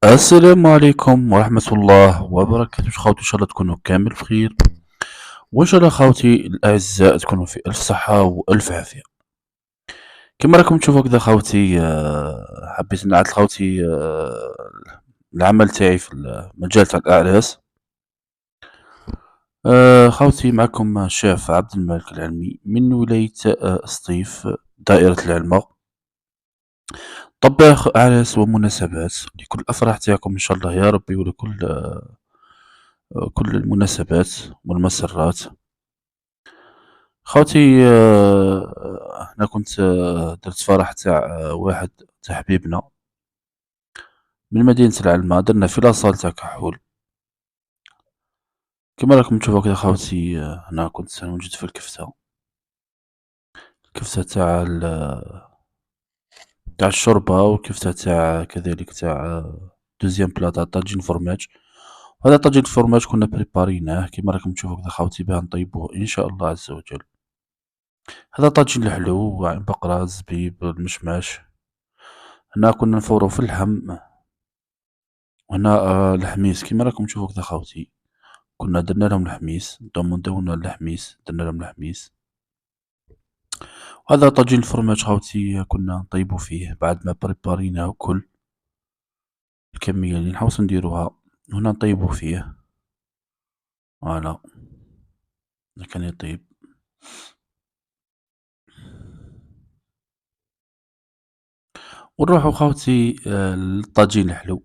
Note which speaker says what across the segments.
Speaker 1: السلام عليكم ورحمة الله وبركاته خوتي، إن شاء الله تكونوا كامل بخير، وإن شاء الله خوتي الأعزاء تكونوا في ألف صحة وألف عافية. كما راكم تشوفوا كذا خوتي، حبيت نعرض خوتي العمل تاعي في المجال تاع الأعراس. خوتي معكم الشيف عبد الملك العلمي من ولاية سطيف، دائرة العلمة، طباخ أعراس ومناسبات لكل الأفراح تاعكم إن شاء الله يا ربي، ولكل كل المناسبات والمسرات. خوتي، أنا كنت درت فرح تاع واحد تاع حبيبنا من مدينة العلمة، درنا في لاصال تاع كحول. كما راكم تشوفوا كدا خوتي، أنا كنت موجود في الكفتة، الكفتة تاع تاع الشوربة، والكفتة تاع كذلك تاع دوزيام بلا تاع طاجين فرماج. وهذا طاجين الفرماج كنا بريباريناه كما راكم تشوفوا كدا خوتي باه نطيبوه إن شاء الله عز وجل. هذا طاجين الحلو، عين بقرة، الزبيب، المشماش. هنا كنا نفورو في اللحم. وهنا الحميس كيما راكم تشوفوا كدا خاوتي، كنا درنا لهم الحميس، دوموندونا الحميس، درنا لهم الحميس. وهذا طاجين الفرماج خاوتي، كنا نطيبو فيه بعد ما بريباريناه كل الكمية اللي نحوسو نديروها، هنا نطيبو فيه. فوالا، كان يطيب. ونروحو خاوتي للطاجين الحلو.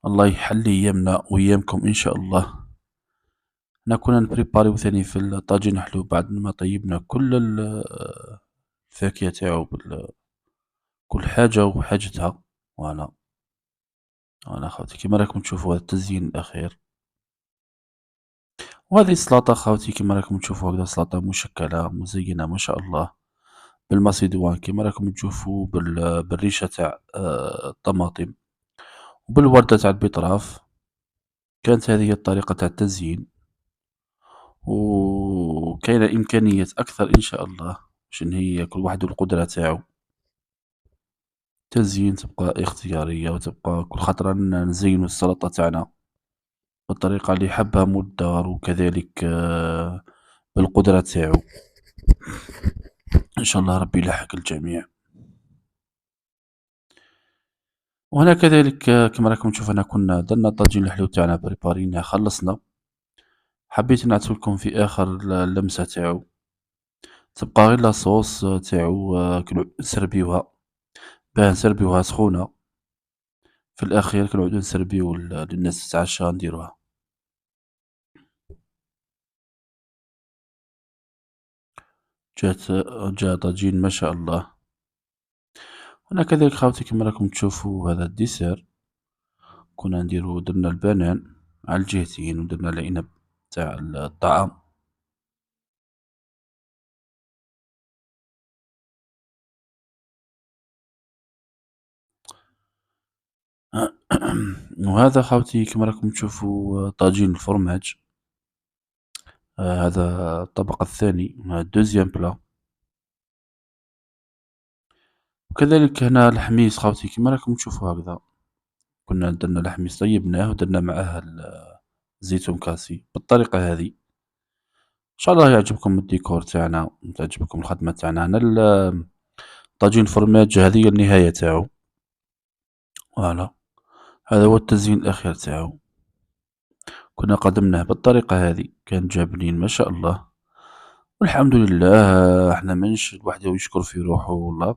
Speaker 1: الله يحلي ايامنا وايامكم ان شاء الله. حنا كنا نبريباريو ثاني في الطاجين الحلو بعد ما طيبنا كل الفاكهة تاعو كل حاجة وحاجتها. فوالا، فوالا خاوتي كيما راكم تشوفوا هذا التزيين الأخير. وهذه السلاطة خاوتي كيما راكم تشوفوا هكذا، سلاطة مشكلة مزينة ما شاء الله بالماسيدوان كيما راكم تشوفوا بالريشة تاع الطماطم، وبالوردة تاع البيطراف. كانت هذه هي الطريقة تاع التزيين، وكاينة إمكانيات أكثر إن شاء الله، شن هي كل واحد والقدرة تاعو. التزيين تبقى اختيارية، وتبقى كل خطرة نزينو السلطة تاعنا بالطريقة اللي حبها مدار، وكذلك بالقدرة تاعو. إن شاء الله ربي يلحق الجميع. وهنا كذلك كما راكم تشوفوا، هنا كنا درنا الطاجين الحلو تاعنا بريباريناه خلصنا. حبيت نعطيلكم في آخر اللمسة تاعو، تبقى غير لاصوص تاعو، نسربيوها باه نسربيوها سخونة. في الأخير كنعودو نسربيو للناس تتعشى نديروها. جا طاجين ما شاء الله. هنا كذلك خاوتي كما راكم تشوفوا هذا الديسير، كنا نديرو درنا البنان على الجهتين، ودرنا العنب تاع الطعام. وهذا خاوتي كما راكم تشوفوا طاجين الفرماج. هذا الطبق الثاني، الدوزيام بلا. وكذلك هنا الحميص خاوتي كما راكم تشوفوا هكذا، كنا درنا الحميص طيبناه ودرنا معاه الزيتون كاسي بالطريقة هذه. إن شاء الله يعجبكم الديكور تاعنا وتعجبكم الخدمة تاعنا. هنا طاجين الفرماج هذه هي النهاية تاعو. فوالا، هذا هو التزيين الأخير تاعو. كنا قدمناه بالطريقة هذه، كان جا بنين ما شاء الله. والحمد لله، احنا مانيش الواحد يشكر في روحه والله،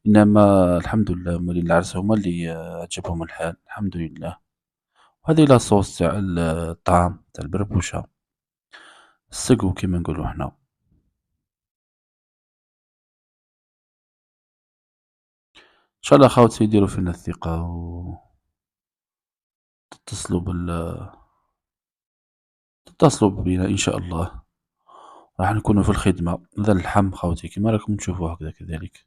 Speaker 1: انما الحمد لله مولي العرس هما اللي عجبهم الحال الحمد لله. وهذه لاصوص تاع الطعام تاع البربوشة، السقو كيما نقولو حنا. ان شاء الله خاوتي يديروا فينا الثقة وتتصلوا تتصلوا بنا ان شاء الله، راح نكونوا في الخدمة. هذا اللحم خاوتي كما راكم تشوفوا هكذا كذلك.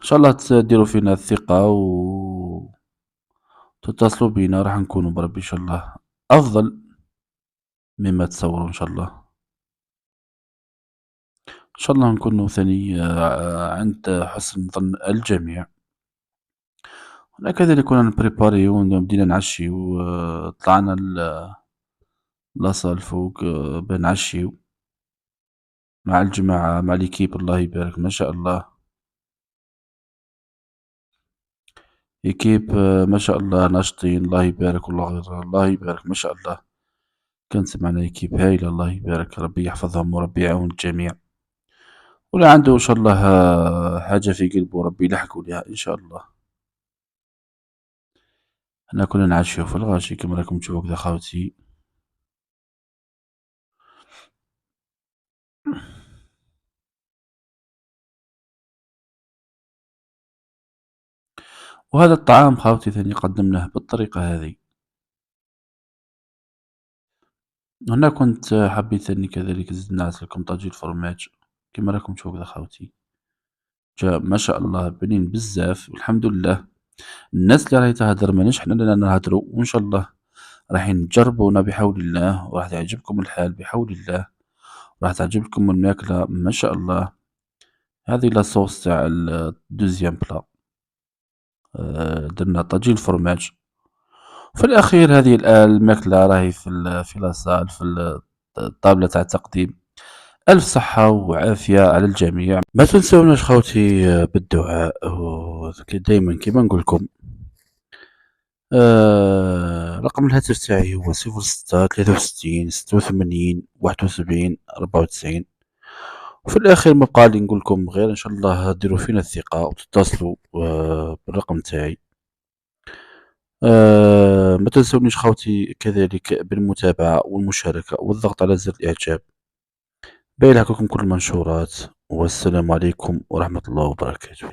Speaker 1: ان شاء الله تديروا فينا الثقة وتتصلوا بنا، راح نكونوا بربي ان شاء الله افضل مما تصوروا ان شاء الله. ان شاء الله نكونوا ثاني عند حسن ظن الجميع. حنا كذلك كنا نبريباريو بدينا نعشيو، طلعنا لاصال الفوق، باه نعشيو مع الجماعة مع ليكيب الله يبارك ما شاء الله. équipe ما شاء الله ناشطين الله يبارك الله يبارك ما شاء الله. كانت معنا équipe هايلة الله يبارك، ربي يحفظهم وربي يعاون الجميع. واللي عنده إن شاء الله حاجة في قلبه ربي يلحقه ليها إن شاء الله. حنا كنا نعشيو في الغاشي كما راكم تشوفوا كدا خاوتي. وهذا الطعام خاوتي ثاني قدمناه بالطريقة هذه. هنا كنت حبيت ثاني كذلك زدت نعس لكم طاجين فرماج كما راكم تشوفوا كدا خاوتي. جا ما شاء الله بنين بزاف والحمد لله. الناس اللي راهي تهدر ماناش حنا اللي نهدروا، وإن شاء الله رايحين نجربونا بحول الله وراح تعجبكم الحال بحول الله، راح تعجبكم الماكلة ما شاء الله. هذه لاصوص تاع الدوزيام بلا، درنا طاجين فرماج. في الأخير هذه الماكلة راهي في لاصال الطاولة تاع التقديم. ألف صحة وعافية على الجميع. ما تنسوناش خوتي بالدعاء، دايما كيما نقولكم. رقم الهاتف تاعي هو 06 63 86 71 94. وفي الأخير ما بقى لي نقول لكم غير إن شاء الله ديروا فينا الثقة وتتصلوا بالرقم تاعي. ما تنسونيش خوتي كذلك بالمتابعة والمشاركة والضغط على زر الإعجاب باقي لكم كل المنشورات. والسلام عليكم ورحمة الله وبركاته.